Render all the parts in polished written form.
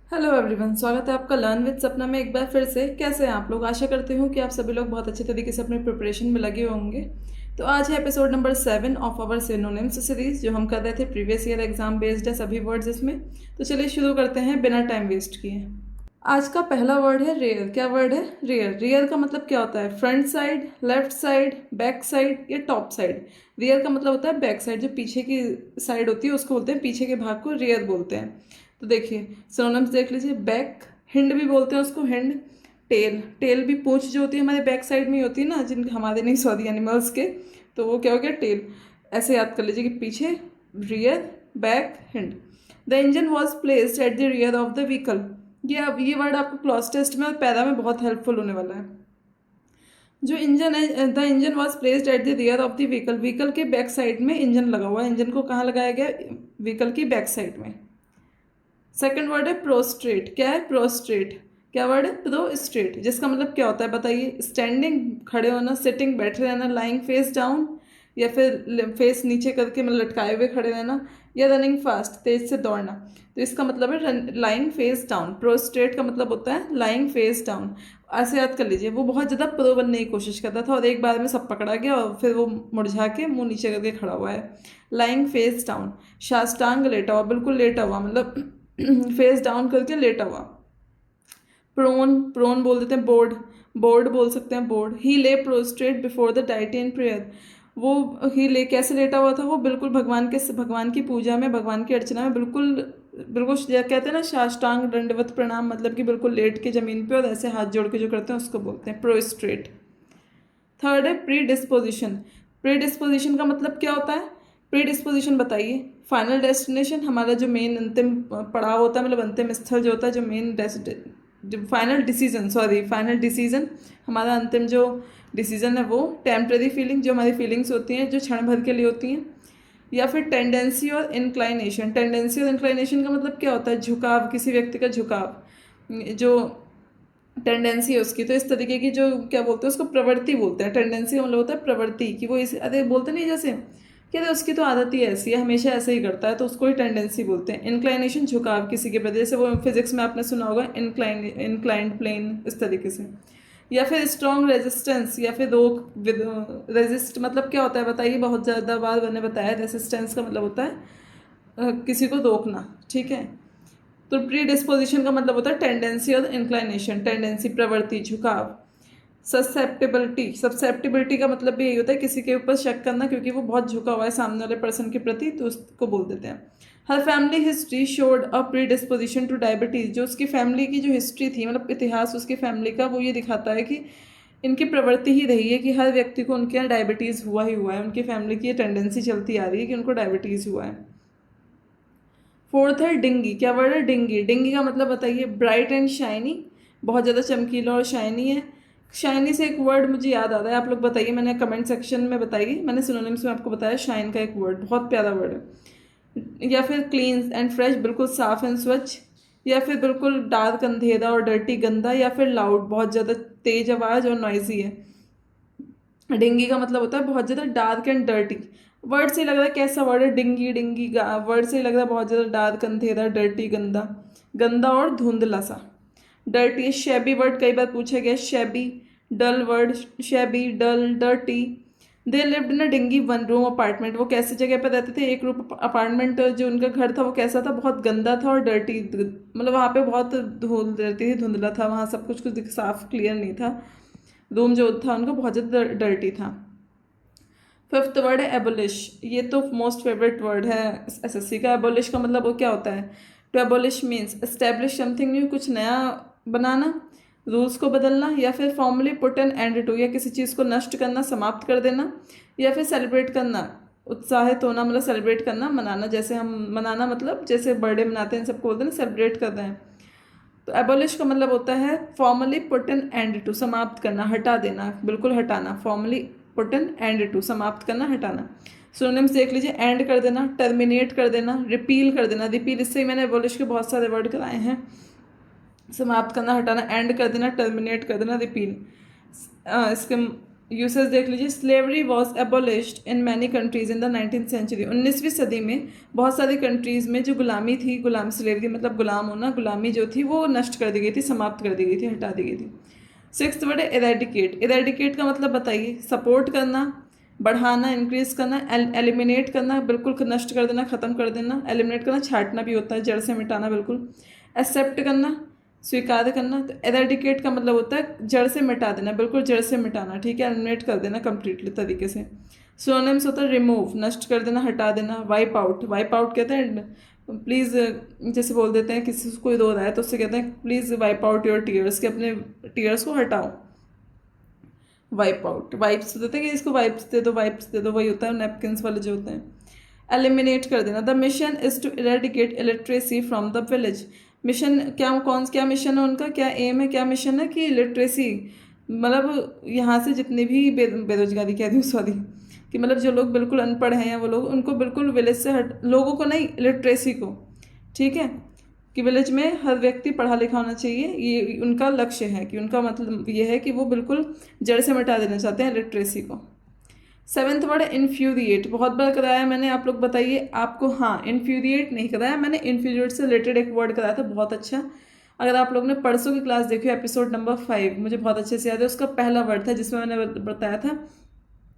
Hello everyone, स्वागत है आपका लर्न विद सपना में एक बार फिर से। कैसे हैं आप लोग? आशा करती हूँ कि आप सभी लोग बहुत अच्छे तरीके से अपने प्रिपरेशन में लगे होंगे। तो आज है episode number 7 of our synonyms series, जो हम कर रहे थे प्रीवियस ईयर एग्जाम बेस्ड है सभी वर्ड्स इसमें। तो चलिए शुरू करते हैं बिना टाइम वेस्ट किए। आज का पहला वर्ड है रेयर। क्या वर्ड है? रेयर। रेयर का मतलब क्या होता है? Front side, left side, back side या टॉप साइड। रेयर का मतलब होता है बैक साइड, जो पीछे की साइड होती है उसको बोलते हैं, पीछे के भाग को रेयर बोलते हैं। तो देखिए सिनोनिम्स देख लीजिए। बैक, हिंड भी बोलते हैं उसको, हिंड। टेल, टेल भी पूंछ जो होती है हमारे बैक साइड में ही होती है ना, जिन हमारे नहीं सॉरी एनिमल्स के, तो वो क्या हो गया? टेल। ऐसे याद कर लीजिए कि पीछे rear, back, hind. The engine was placed at the rear of the vehicle. ये वर्ड आपको क्लॉज टेस्ट में और पैरा में बहुत हेल्पफुल होने वाला है। जो इंजन है, the engine was placed at the rear of the vehicle. Vehicle के बैक साइड में इंजन लगा हुआ है। इंजन को कहाँ लगाया गया? व्हीकल की बैक साइड में। सेकंड वर्ड है प्रोस्ट्रेट। क्या है? प्रोस्ट्रेट। क्या वर्ड है? प्रोस्ट्रेट, जिसका मतलब क्या होता है बताइए? स्टैंडिंग, खड़े होना, सिटिंग, बैठे रहना, लाइंग फेस डाउन, या फिर फेस नीचे करके मतलब लटकाए हुए खड़े रहना, या रनिंग फास्ट, तेज से दौड़ना। तो इसका मतलब है लाइंग फेस डाउन। प्रोस्ट्रेट का मतलब होता है लाइंग फेस डाउन। ऐसे याद कर लीजिए, वो बहुत ज़्यादा प्रो बनने की कोशिश करता था और एक बार में सब पकड़ा गया और फिर वो मुरझा के मुंह नीचे करके खड़ा हुआ है। Lying face down. साष्टांग लेटा हुआ, बिल्कुल लेटा हुआ, मतलब फेस डाउन करके लेटा हुआ। प्रोन, प्रोन बोल देते हैं बोर्ड, बोर्ड बोल सकते हैं बोर्ड। ही ले prostate before the deity in prayer. वो ही ले कैसे लेटा हुआ था? वो बिल्कुल भगवान की पूजा में, भगवान की अर्चना में बिल्कुल बिल्कुल कहते हैं ना साष्टांग दंडवत प्रणाम, मतलब कि बिल्कुल लेट के जमीन पे और ऐसे हाथ जोड़ के जो करते हैं उसको बोलते हैं प्रोस्ट्रेट। थर्ड है प्री डिस्पोजिशन। प्री डिस्पोजिशन का मतलब क्या होता है? प्री डिस्पोजिशन बताइए। फाइनल डेस्टिनेशन, हमारा जो मेन अंतिम पड़ाव होता है, मतलब अंतिम स्थल जो होता है, जो मेन जो final decision, sorry final decision, हमारा अंतिम जो डिसीजन है वो। टेम्परेरी फीलिंग, जो हमारी फीलिंग्स होती हैं जो क्षण भर के लिए होती हैं। या फिर टेंडेंसी और इंक्लाइनेशन। टेंडेंसी और इंक्लाइनेशन का मतलब क्या होता है? झुकाव, किसी व्यक्ति का झुकाव, जो टेंडेंसी है उसकी। तो इस तरीके की जो क्या बोलते हैं उसको, प्रवृत्ति बोलते हैं। टेंडेंसी का मतलब होता है प्रवृत्ति, कि वो इस अरे बोलते नहीं जैसे कि अरे उसकी तो आदत ही ऐसी है, हमेशा ऐसे ही करता है, तो उसको ही टेंडेंसी बोलते हैं। इंक्लाइनेशन, झुकाव किसी के प्रति, जैसे वो फिजिक्स में आपने सुना होगा इंक्लाइंड प्लेन, इस तरीके से। या फिर स्ट्रॉन्ग रेजिस्टेंस, या फिर रोक, रेजिस्ट मतलब क्या होता है बताइए? बहुत ज़्यादा बार मैंने बताया, रेजिस्टेंस का मतलब होता है किसी को रोकना, ठीक है। तो प्री डिस्पोजिशन का मतलब होता है टेंडेंसी और इंक्लाइनेशन। टेंडेंसी, प्रवृत्ति, झुकाव। ससेप्टिबिलिटी, ससेप्टिबिलिटी का मतलब भी यही होता है किसी के ऊपर शक करना, क्योंकि वो बहुत झुका हुआ है सामने वाले पर्सन के प्रति, तो उसको बोल देते हैं। हर family history showed a predisposition to diabetes. जो उसकी फैमिली की जो हिस्ट्री थी, मतलब इतिहास उसकी फैमिली का, वो ये दिखाता है कि इनकी प्रवृत्ति ही रही है कि हर व्यक्ति को उनके यहाँ डायबिटीज़ हुआ ही हुआ है। उनकी फैमिली की ये टेंडेंसी चलती आ रही है कि उनको डायबिटीज़ हुआ है। फोर्थ है डिंगी। क्या वर्ड है? डिंगी। डिंगी का मतलब बताइए? ब्राइट एंड शाइनी, बहुत ज़्यादा चमकीला और शाइनी है। शाइनी से एक वर्ड मुझे याद आता है, आप लोग बताइए, मैंने कमेंट सेक्शन में बताइए, मैंने सिनोनिम्स में आपको बताया शाइन का एक वर्ड, बहुत प्यारा वर्ड है। या फिर क्लीन एंड फ्रेश, बिल्कुल साफ एंड स्वच्छ। या फिर बिल्कुल डार्क, अंधेरा और डर्टी, गंदा। या फिर लाउड, बहुत ज़्यादा तेज आवाज़ और नॉइजी है। डिंगी का मतलब होता है बहुत ज़्यादा डार्क एंड डर्टी। वर्ड से ही लग रहा है कैसा वर्ड है? डिंगी, डिंगी, वर्ड से ही लग रहा है बहुत ज़्यादा डार्क, अंधेरा, डर्टी, गंदा, गंदा और धुंधला सा। डर्टी, शैबी वर्ड कई बार पूछा गया, shabby. Dull word, shabby, dull, dirty. They lived in a dingy one room apartment. वो कैसी जगह पर रहते थे? एक रूम अपार्टमेंट, जो उनका घर था वो कैसा था? बहुत गंदा था और डर्टी, मतलब वहाँ पे बहुत धूल रहती थी, धुंधला था वहाँ, सब कुछ साफ क्लियर नहीं था। रूम जो था उनका बहुत ज़्यादा डर्टी था। फिफ्थ वर्ड है एबोलिश। ये तो मोस्ट फेवरेट वर्ड है एसएससी का। एबोलिश का मतलब वो क्या होता है? To abolish means establish something new, कुछ नया बनाना, रूल्स को बदलना, या फिर formally put an end to, या किसी चीज़ को नष्ट करना, समाप्त कर देना। या फिर सेलिब्रेट करना, उत्साहित होना, मतलब सेलिब्रेट करना, मनाना। जैसे हम मनाना मतलब जैसे बर्थडे मनाते हैं, सबको बोलते हैं सेलिब्रेट कर रहे हैं। तो एबोलिश का मतलब होता है formally put an end to, समाप्त करना, हटा देना, बिल्कुल हटाना। Formally put an end to, समाप्त करना, हटाना। सिनोनिम्स देख लीजिए। एंड कर देना, टर्मिनेट कर देना, रिपील कर देना। रिपील, इससे ही मैंने एबोलिश के बहुत सारे वर्ड कराए हैं। समाप्त करना, हटाना, एंड कर देना, टर्मिनेट कर देना, रिपील। इसके यूसेज देख लीजिए। Slavery was abolished in many countries in the 19th century. 19वीं सदी में बहुत सारी कंट्रीज़ में जो गुलामी थी, गुलाम स्लेवरी मतलब गुलाम होना, गुलामी जो थी वो नष्ट कर दी गई थी, समाप्त कर दी गई थी, हटा दी गई थी। 6th वर्ड है इरेडिकेट। इरेडिकेट का मतलब बताइए। सपोर्ट करना, बढ़ाना, इंक्रीज करना, एलिमिनेट करना, बिल्कुल नष्ट कर देना, ख़त्म कर देना। एलिमिनेट करना छाटना भी होता है, जड़ से मिटाना बिल्कुल। एक्सेप्ट करना, स्वीकार करना। तो एरेडिकेट का मतलब होता है जड़ से मिटा देना, बिल्कुल जड़ से मिटाना, ठीक है, एलिमिनेट कर देना कंप्लीटली तरीके से। सिनोनिम्स होता है रिमूव, नष्ट कर देना, हटा देना। वाइप आउट, वाइप आउट कहते हैं प्लीज़, जैसे बोल देते हैं किसी को कोई रो रहा है तो उससे कहते हैं please wipe out your tears, कि अपने टीयर्स को हटाओ। वाइप आउट, वाइप्स देते हैं कि इसको वाइप्स दे दो, वाइप्स दे दो, वही होता है नैपकिन्स वाले जो होते हैं। एलिमिनेट कर देना। The mission is to eradicate illiteracy from the village. Mission क्या मिशन है उनका, क्या एम है, क्या मिशन है कि इलिटरेसी मतलब यहाँ से जितनी भी बेरोजगारी कह दी, सॉरी, कि मतलब जो लोग बिल्कुल अनपढ़ हैं या वो लोग, उनको बिल्कुल विलेज से लोगों को नहीं, इलिटरेसी को, ठीक है, कि विलेज में हर व्यक्ति पढ़ा लिखा होना चाहिए, ये उनका लक्ष्य है, कि उनका मतलब ये है कि वो बिल्कुल जड़ से मिटा देना चाहते हैं लिटरेसी को। 7th वर्ड है इन्फ्यूरिएट। बहुत बार कराया मैंने, आप लोग बताइए आपको। हाँ, इन्फ्यूरिएट नहीं कराया मैंने, इन्फ्यूरिएट से रिलेटेड एक वर्ड कराया था, बहुत अच्छा। अगर आप लोग ने परसों की क्लास देखी, एपिसोड नंबर 5, मुझे बहुत अच्छे से याद है, उसका पहला वर्ड था जिसमें मैंने बताया था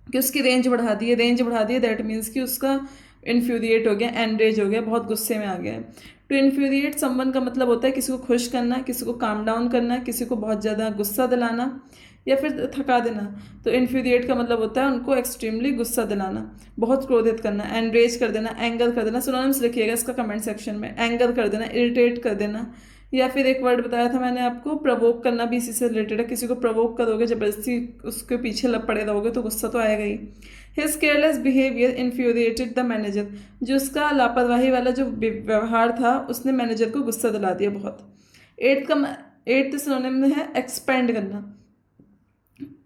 कि उसकी रेंज बढ़ा दी है, रेंज बढ़ा दी है, दैट मीन्स कि उसका इन्फ्यूरिएट हो गया, एनरेज हो गया, बहुत गुस्से में आ गया है। टू इन्फ्यूरिएट समवन का मतलब होता है किसी को खुश करना, किसी को काम डाउन करना, किसी को बहुत ज़्यादा गुस्सा दिलाना या फिर थका देना। तो इन्फ्यूरिएट का मतलब होता है उनको एक्सट्रीमली गुस्सा दिलाना, बहुत क्रोधित करना। एनरेज कर देना, एंगर कर देना। सिनोनिम्स लिखिएगा इसका कमेंट सेक्शन में। एंगर कर देना, इरिटेट कर देना, या फिर एक वर्ड बताया था मैंने आपको, प्रवोक करना भी इसी से रिलेटेड है। किसी को प्रवोक करोगे, जबरदस्ती उसके पीछे लग पड़े रहोगे तो गुस्सा तो आएगा ही। His careless behaviour infuriated the manager. जो उसका लापरवाही वाला जो व्यवहार था उसने मैनेजर को गुस्सा दिला दिया बहुत। 8th सिनोनिम है एक्सपेंड करना।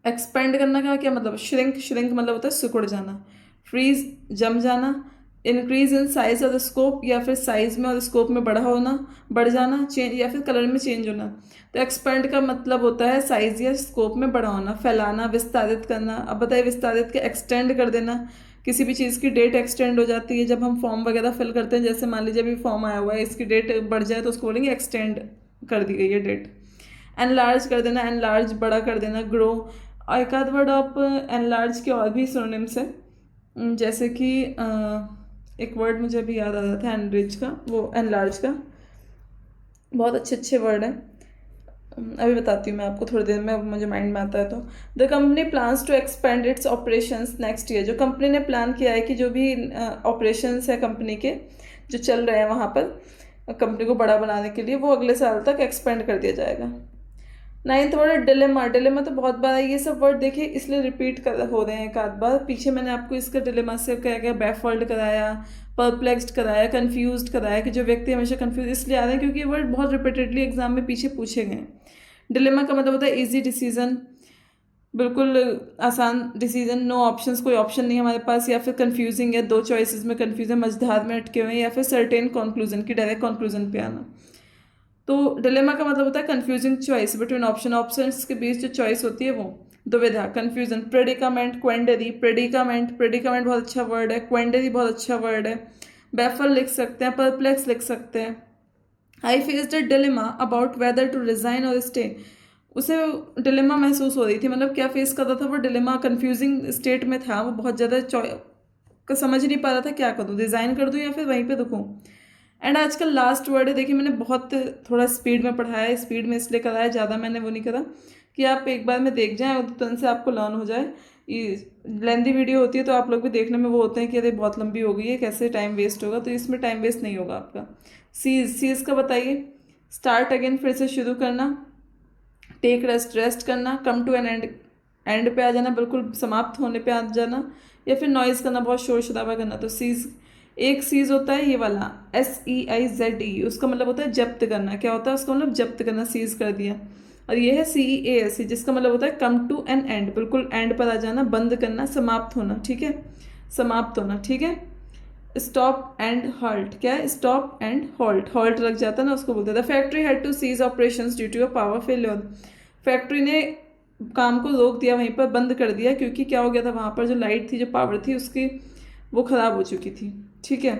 एक्सपेंड करना का क्या मतलब, श्रिंक, श्रिंक मतलब होता है सिकुड़ जाना। फ्रीज, जम जाना। इंक्रीज इन साइज और स्कोप, या फिर साइज में और स्कोप में बढ़ जाना, चेंज या फिर कलर में चेंज होना। तो एक्सपेंड का मतलब होता है साइज या स्कोप में बड़ा होना, फैलाना, विस्तारित करना। अब बताइए विस्तारित के एक्सटेंड कर देना। किसी भी चीज़ की डेट एक्सटेंड हो जाती है जब हम फॉर्म वगैरह फिल करते हैं, जैसे मान लीजिए अभी फॉर्म आया हुआ है, इसकी डेट बढ़ जाए तो उसको बोलेंगे एक्सटेंड कर दी गई है डेट। एनलार्ज कर देना, एनलार्ज बड़ा कर देना। ग्रो, एक आध वर्ड आप एनलार्ज के और भी सिनोनिम्स है, जैसे कि एक वर्ड मुझे अभी याद आ रहा था एनरिच का, वो एनलार्ज का, बहुत अच्छे अच्छे वर्ड हैं, अभी बताती हूँ मैं आपको थोड़ी देर में, मुझे माइंड में आता है तो। The company plans to expand its operations next year. जो कंपनी ने प्लान किया है कि जो भी ऑपरेशंस है कंपनी के जो चल रहे हैं वहाँ पर कंपनी को बड़ा बनाने के लिए, वो अगले साल तक एक्सपेंड कर दिया जाएगा। 9th वर्ड है डिलेमा। डिलेमा तो बहुत बार है, ये सब वर्ड देखिए इसलिए रिपीट हो रहे हैं एक आध बार। पीछे मैंने आपको इसका डिलेमा से क्या क्या बैफल्ड कराया, परप्लेक्स्ड कराया, कंफ्यूज्ड कराया, कि जो व्यक्ति हमेशा कंफ्यूज इसलिए आ रहे हैं क्योंकि ये वर्ड बहुत रिपीटेडली एग्जाम में पीछे पूछे गए हैं। डिलेमा का मतलब होता है इजी डिसीजन, बिल्कुल आसान डिसीजन, नो ऑप्शंस, कोई ऑप्शन नहीं हमारे पास, या फिर कंफ्यूजिंग है, दो चॉइसेस में कंफ्यूजन, मझधार में अटके हुए हैं, या फिर सर्टेन कंक्लूजन की डायरेक्ट कंक्लूजन पे आना। तो डिलेमा का मतलब होता है कंफ्यूजिंग चॉइस बिटवीन ऑप्शंस के बीच जो चॉइस होती है वो, दुविधा, कंफ्यूजन। प्रेडिकामेंट, क्वेंडरी, प्रेडिकामेंट बहुत अच्छा वर्ड है, क्वेंडरी बहुत अच्छा वर्ड है। बैफल लिख सकते हैं, परप्लेक्स लिख सकते हैं। I faced a dilemma about whether to resign और स्टे। उसे डिलेमा महसूस हो रही थी, मतलब क्या फेस कर रहा था वो, डिलेमा कंफ्यूजिंग स्टेट में था, वो बहुत ज़्यादा समझ नहीं पा रहा था क्या करूँ, रिज़ाइन कर दूँ या फिर वहीं पे रुकूँ। एंड आजकल लास्ट वर्ड है, देखिए मैंने बहुत थोड़ा स्पीड में पढ़ाया है, स्पीड में इसलिए कराया, ज़्यादा मैंने वो नहीं करा कि आप एक बार में देख जाएँ और तुरंत से आपको लर्न हो जाए। लेंदी वीडियो होती है तो आप लोग भी देखने में वो होते हैं कि अरे बहुत लंबी हो गई है, कैसे टाइम वेस्ट होगा, तो इसमें टाइम वेस्ट नहीं होगा आपका। सीज का बताइए, स्टार्ट अगेन, फिर से शुरू करना। टेक रेस्ट, रेस्ट करना। कम टू एन एंड पे आ जाना, बिल्कुल समाप्त होने पे आ जाना, या फिर नॉइज़ करना, बहुत शोर शराबा करना। तो सीज, एक सीज होता है ये वाला SEIZE, उसका मतलब होता है जब्त करना। क्या होता है उसका मतलब, जब्त करना, सीज कर दिया। और ये है CEASE, जिसका मतलब होता है कम टू एन एंड, बिल्कुल एंड पर आ जाना, बंद करना, समाप्त होना, ठीक है, समाप्त होना, ठीक है। स्टॉप एंड हॉल्ट, क्या है, स्टॉप एंड हॉल्ट, हॉल्ट लग जाता है ना, उसको बोलते हैं। The factory had to cease operations due to a power failure. Factory ने काम को रोक दिया, वहीं पर बंद कर दिया, क्योंकि क्या हो गया था, वहाँ पर जो लाइट थी, जो पावर थी उसकी, वो ख़राब हो चुकी थी। ठीक है,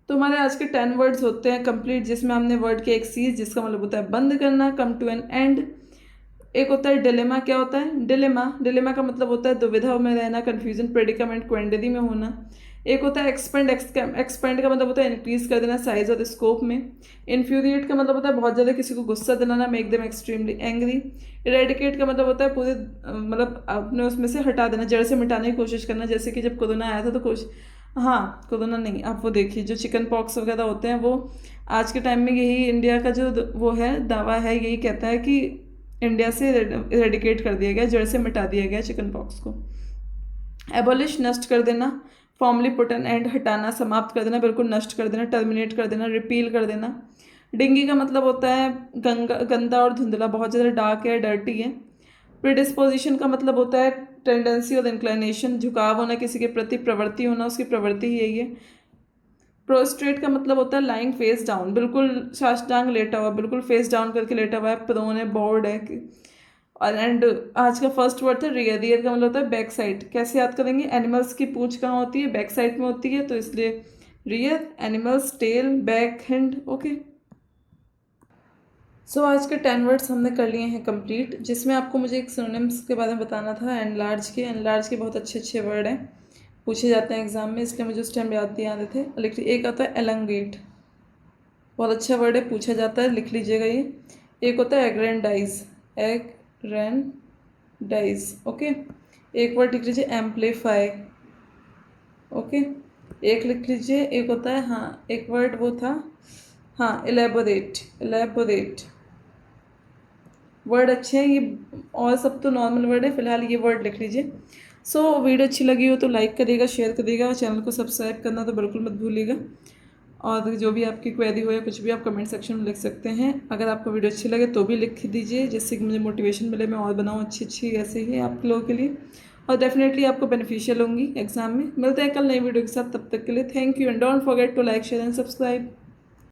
तो हमारे आज के 10 वर्ड्स होते हैं कंप्लीट, जिसमें हमने वर्ड के एक सीज जिसका मतलब होता है बंद करना, कम टू एन एंड। एक होता है डिलेमा। क्या होता है डिलेमा? डिलेमा का मतलब होता है दुविधा में रहना, कन्फ्यूजन, प्रेडिकामेंट, क्वेंडरी में होना। एक होता है एक्सपेंड। एक्सपेंड का मतलब होता है इंक्रीज कर देना साइज और स्कोप में। इन्फ्यूरिएट का मतलब होता है बहुत ज़्यादा किसी को गुस्सा दिलाना, make them extremely angry. Eradicate का मतलब होता है पूरे मतलब अपने उसमें से हटा देना, जड़ से मिटाने की कोशिश करना। जैसे कि जब कोरोना आया था तो हाँ, कोरोना नहीं, आप वो देखिए जो चिकन पॉक्स वगैरह होते हैं, वो आज के टाइम में यही इंडिया का जो वो है दावा है, यही कहता है कि इंडिया से इरेडिकेट कर दिया गया, जड़ से मिटा दिया गया चिकन पॉक्स को। एबॉलिश, नष्ट कर देना। फॉर्मली पुट एन एंड, हटाना, समाप्त कर देना, बिल्कुल नष्ट कर देना, टर्मिनेट कर देना, रिपील कर देना। डिंगी का मतलब होता है गंदा और धुंधला, बहुत ज़्यादा डार्क है, डर्टी है। प्रिडिस्पोजिशन का मतलब होता है टेंडेंसी और इंक्लिनेशन, झुकाव होना किसी के प्रति, प्रवृत्ति होना, उसकी प्रवृत्ति ही यही है। प्रोस्ट्रेट का मतलब होता है लाइंग फेस डाउन, बिल्कुल साष्टांग लेटा हुआ, बिल्कुल फेस डाउन करके लेटा हुआ है, प्रोन है, बोर्ड है। और एंड आज का फर्स्ट वर्ड था रियर। रियर का मतलब होता है बैक साइड। कैसे याद करेंगे? एनिमल्स की पूंछ कहाँ होती है? बैक साइड में होती है, तो इसलिए rear, animals, tail, back, hand. Okay, so आज के 10 वर्ड्स हमने कर लिए हैं कंप्लीट, जिसमें आपको मुझे एक सिनोनिम्स के बारे में बताना था। एनलार्ज के बहुत अच्छे अच्छे वर्ड हैं, पूछे जाते हैं एग्जाम में, इसलिए मुझे उस टाइम याद नहीं आते थे। लिख एक आता है एलंगेट, बहुत अच्छा वर्ड है, पूछा जाता है, लिख लीजिएगा ये। एक होता है एग्रेंडाइज, एग्रेंडाइज। ओके, एक वर्ड लिख लीजिए एम्पलीफाई। ओके, एक लिख लीजिए, एक होता है, हाँ एक वर्ड वो था, हाँ इलेबोरेट। इलेबोरेट वर्ड अच्छे हैं ये, और सब तो नॉर्मल वर्ड है, फिलहाल ये वर्ड लिख लीजिए। सो वीडियो अच्छी लगी हो तो लाइक करिएगा, शेयर करिएगा, और चैनल को सब्सक्राइब करना तो बिल्कुल मत भूलिएगा। और जो भी आपकी क्वेरी हो या कुछ भी आप कमेंट सेक्शन में लिख सकते हैं। अगर आपको वीडियो अच्छी लगे तो भी लिख दीजिए, जिससे कि मुझे मोटिवेशन मिले, मैं और बनाऊँ अच्छी अच्छी ऐसे ही आप लोगों के लिए, और डेफिनेटली आपको बेनिफिशियल होंगी एग्जाम में। मिलते हैं कल नई वीडियो के साथ, तब तक के लिए thank you and don't forget to like, share and subscribe.